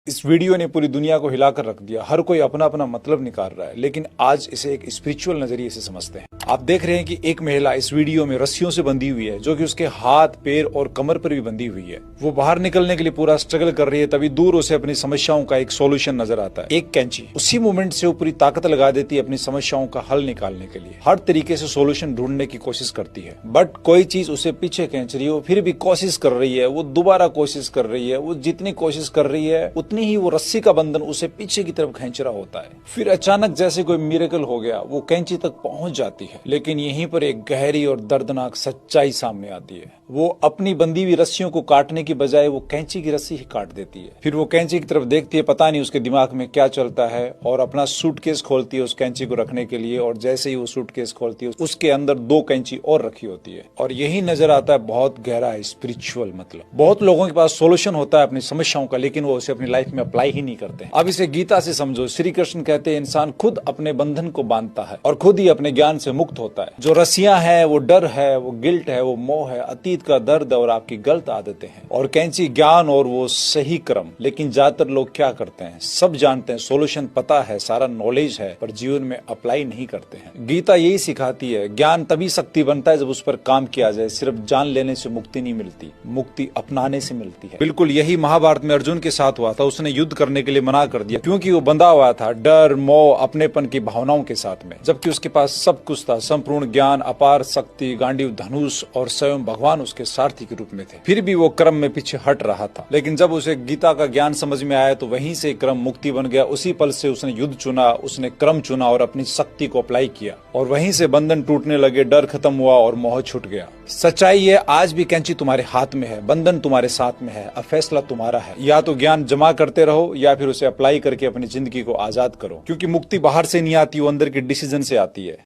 इस वीडियो ने पूरी दुनिया को हिलाकर रख दिया। हर कोई अपना अपना मतलब निकाल रहा है, लेकिन आज इसे एक स्पिरिचुअल नजरिए से समझते हैं। आप देख रहे हैं कि एक महिला इस वीडियो में रस्सियों से बंधी हुई है, जो कि उसके हाथ, पैर और कमर पर भी बंधी हुई है। वो बाहर निकलने के लिए पूरा स्ट्रगल कर रही है। तभी दूर उसे अपनी समस्याओं का एक सॉल्यूशन नजर आता है, एक कैंची। उसी मोमेंट से वो पूरी ताकत लगा देती है अपनी समस्याओं का हल निकालने के लिए। हर तरीके से सॉल्यूशन ढूंढने की कोशिश करती है, बट कोई चीज उसे पीछे खींच रही है। वो फिर भी कोशिश कर रही है, वो दोबारा कोशिश कर रही है। वो जितनी कोशिश कर रही है उतनी ही वो रस्सी का बंधन उसे पीछे की तरफ खींच रहा होता है। फिर अचानक जैसे कोई मिरेकल हो गया, वो कैंची तक पहुंच जाती है। लेकिन यहीं पर एक गहरी और दर्दनाक सच्चाई सामने आती है। वो अपनी बंधी हुई रस्सियों को काटने की बजाय वो कैंची की रस्सी ही काट देती है। फिर वो कैंची की तरफ देखती है, पता नहीं उसके दिमाग में क्या चलता है, और अपना सूटकेस खोलती है उस कैंची को रखने के लिए। और जैसे ही वो सूटकेस खोलती है, उसके अंदर 2 कैंची और रखी होती है। और यही नजर आता है बहुत गहरा स्पिरिचुअल मतलब। बहुत लोगों के पास सोल्यूशन होता है अपनी समस्याओं का, लेकिन वो उसे अपनी लाइफ में अप्लाई ही नहीं करते। अब इसे गीता से समझो। श्री कृष्ण कहते हैं इंसान खुद अपने बंधन को बांधता है और खुद ही अपने ज्ञान से मुक्त होता है। जो रस्सियां हैं वो डर है, वो गिल्ट है, वो मोह है, अतीत का दर्द और आपकी गलत आदतें हैं। और कैंची ज्ञान और वो सही क्रम। लेकिन ज्यादातर लोग क्या करते हैं, सब जानते हैं, सॉल्यूशन पता है, सारा नॉलेज है, पर जीवन में अप्लाई नहीं करते हैं। गीता यही सिखाती है, ज्ञान तभी शक्ति बनता है जब उस पर काम किया जाए। सिर्फ जान लेने से मुक्ति नहीं मिलती, मुक्ति अपनाने से मिलती है। बिल्कुल यही महाभारत में अर्जुन के साथ हुआ था। उसने युद्ध करने के लिए मना कर दिया, क्योंकि वो बंधा हुआ था डर, मोह, अपनेपन की भावनाओं के साथ में। जबकि उसके पास सब कुछ था, संपूर्ण ज्ञान, अपार शक्ति, गांडीव धनुष और स्वयं भगवान उसके सारथी के रूप में थे। फिर भी वो क्रम में पीछे हट रहा था। लेकिन जब उसे गीता का ज्ञान समझ में आया तो वहीं से क्रम मुक्ति बन गया। उसी पल से उसने युद्ध चुना, उसने क्रम चुना और अपनी शक्ति को अप्लाई किया। और वहीं से बंधन टूटने लगे, डर खत्म हुआ और मोह छूट गया। सच्चाई है, आज भी कैंची तुम्हारे हाथ में है, बंधन तुम्हारे साथ में है। अब फैसला तुम्हारा है। या तो ज्ञान जमा करते रहो या फिर उसे अप्लाई करके अपनी जिंदगी को आजाद करो, क्योंकि मुक्ति बाहर से नहीं आती, वो अंदर के डिसीजन से आती है।